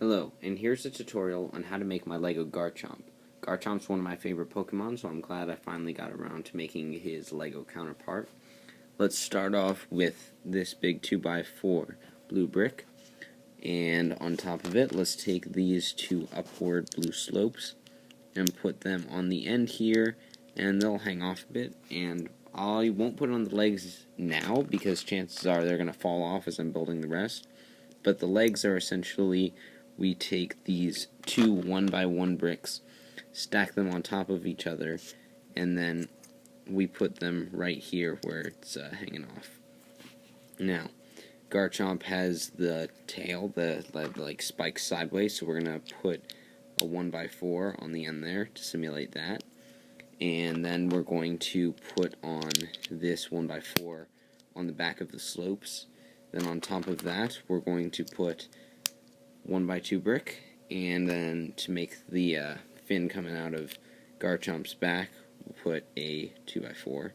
Hello, and here's a tutorial on how to make my Lego Garchomp. Garchomp's one of my favorite Pokemon, so I'm glad I finally got around to making his Lego counterpart. Let's start off with this big 2x4 blue brick, and on top of it, let's take these two upward blue slopes and put them on the end here, and they'll hang off a bit, and I won't put it on the legs now because chances are they're going to fall off as I'm building the rest, but the legs are essentially, we take these two 1x1 bricks, stack them on top of each other, and then we put them right here where it's hanging off. Now, Garchomp has the tail, the like spikes sideways, so we're going to put a 1x4 on the end there to simulate that. And then we're going to put on this 1x4 on the back of the slopes. Then on top of that, we're going to put 1x2 brick, and then to make the fin coming out of Garchomp's back, we'll put a 2x4.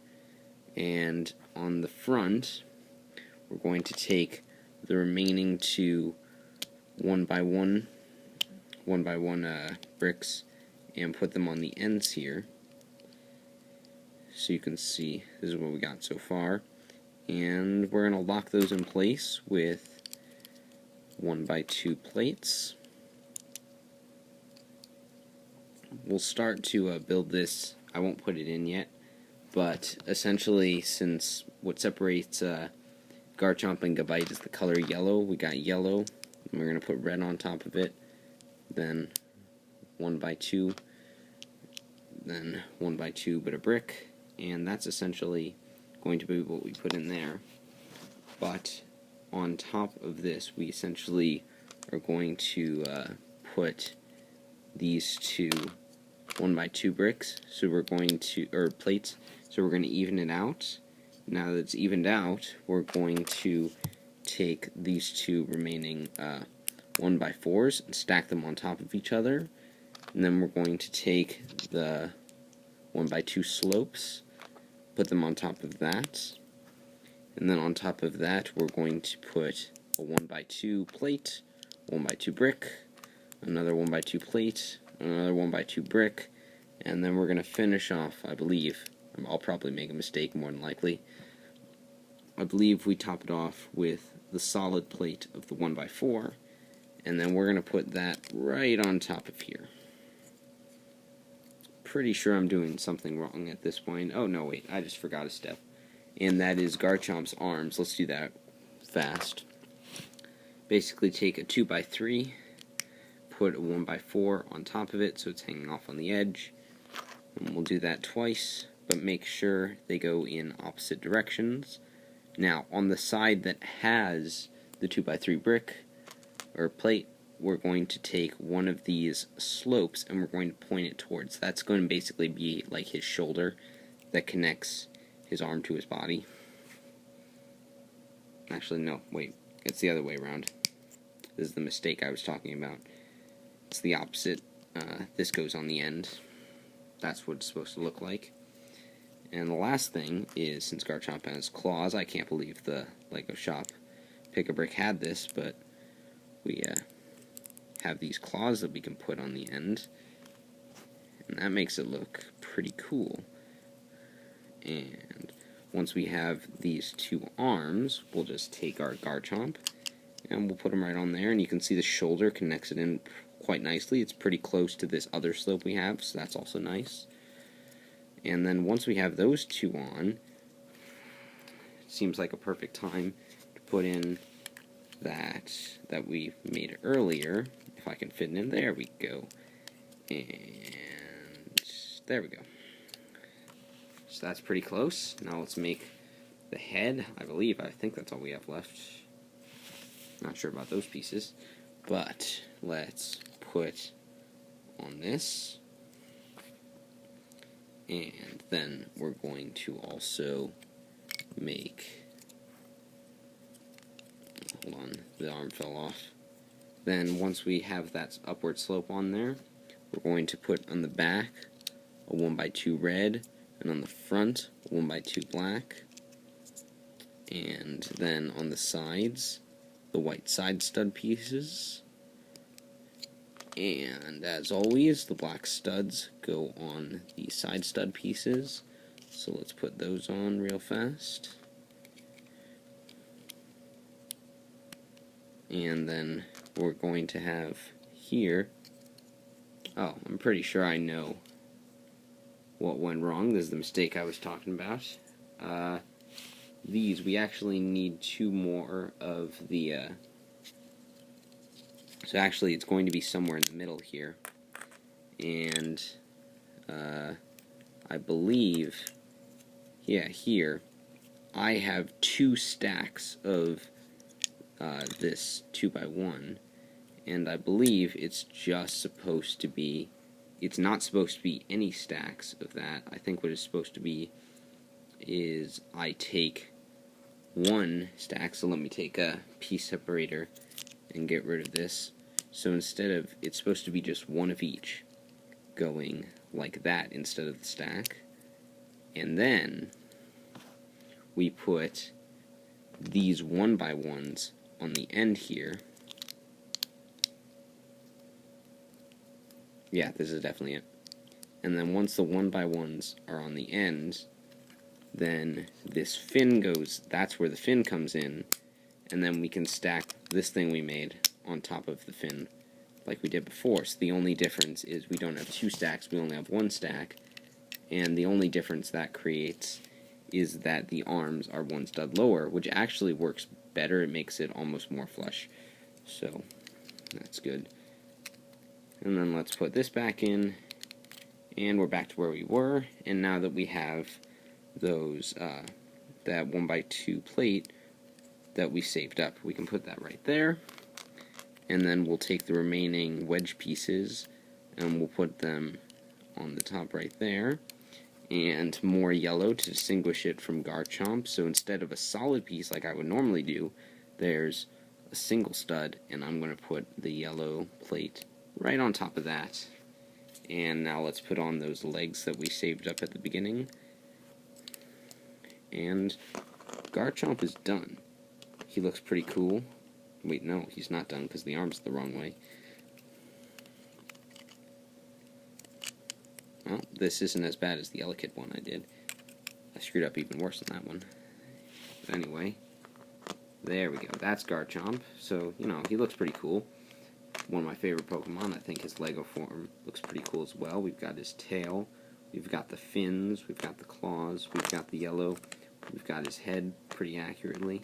And on the front, we're going to take the remaining two 1x1 bricks and put them on the ends here. So you can see this is what we got so far. And we're going to lock those in place with 1x2 plates. We'll start to build this. I won't put it in yet, but essentially, since what separates Garchomp and Gabite is the color yellow, we got yellow, and we're going to put red on top of it, then 1x2, then 1x2 but a brick, and that's essentially going to be what we put in there. But on top of this, we essentially are going to put these two 1x2 bricks, so we're going to, or plates, so we're going to even it out. Now that it's evened out, we're going to take these two remaining 1x4s and stack them on top of each other, and then we're going to take the 1x2 slopes, put them on top of that, and then on top of that we're going to put a 1x2 plate, 1x2 brick, another 1x2 plate, another 1x2 brick, and then we're going to finish off, I believe, I'll probably make a mistake more than likely, I believe we top it off with the solid plate of the 1x4, and then we're going to put that right on top of here. Pretty sure I'm doing something wrong at this point. Oh no, wait, I just forgot a step. And that is Garchomp's arms. Let's do that fast. Basically take a 2x3, put a 1x4 on top of it so it's hanging off on the edge. And we'll do that twice, but make sure they go in opposite directions. Now, on the side that has the 2x3 brick or plate, we're going to take one of these slopes and we're going to point it towards. That's going to basically be like his shoulder that connects his arm to his body. Actually, no, wait, it's the other way around. This is the mistake I was talking about. It's the opposite. This goes on the end. That's what it's supposed to look like. And the last thing is, since Garchomp has claws, I can't believe the Lego shop Pick-a-Brick had this, but we have these claws that we can put on the end, and that makes it look pretty cool. And once we have these two arms, we'll just take our Garchomp and we'll put them right on there, and you can see the shoulder connects it in quite nicely. It's pretty close to this other slope we have, so that's also nice. And then once we have those two on, it seems like a perfect time to put in that we made earlier. If I can fit it in, there we go. And there we go. So that's pretty close. Now let's make the head. I think that's all we have left. Not sure about those pieces. But let's put on this. And then we're going to also make, hold on, the arm fell off. Then once we have that upward slope on there, we're going to put on the back a 1x2 red, and on the front a 1x2 black, and then on the sides the white side stud pieces, And as always, the black studs go on the side stud pieces. So let's put those on real fast. And then we're going to have here, oh, I'm pretty sure I know what went wrong. This is the mistake I was talking about. These, we actually need 2 more of the, so actually it's going to be somewhere in the middle here. And, I believe, yeah, here, I have 2 stacks of this 2x1, and I believe it's just supposed to be, it's not supposed to be any stacks of that. I think what it's supposed to be is I take 1 stack, so let me take a piece separator and get rid of this. So instead of, it's supposed to be just 1 of each going like that instead of the stack. And then we put these 1x1s on the end here. Yeah, this is definitely it. And then once the 1x1s are on the end, then this fin goes, that's where the fin comes in, and then we can stack this thing we made on top of the fin like we did before. So the only difference is we don't have 2 stacks, we only have 1 stack, and the only difference that creates is that the arms are 1 stud lower, which actually works better. It makes it almost more flush. So that's good. And then let's put this back in, and we're back to where we were. And now that we have those, that 1x2 plate that we saved up, we can put that right there. And then we'll take the remaining wedge pieces and we'll put them on the top right there. And more yellow to distinguish it from Garchomp. So instead of a solid piece like I would normally do, there's a single stud, and I'm going to put the yellow plate right on top of that. And now let's put on those legs that we saved up at the beginning. And Garchomp is done. He looks pretty cool. Wait, no, he's not done because the arm's the wrong way. Well, this isn't as bad as the Elekid one I did. I screwed up even worse than that one. But anyway, there we go. That's Garchomp. So, you know, he looks pretty cool. One of my favorite Pokemon. I think his Lego form looks pretty cool as well. We've got his tail. We've got the fins. We've got the claws. We've got the yellow. We've got his head pretty accurately.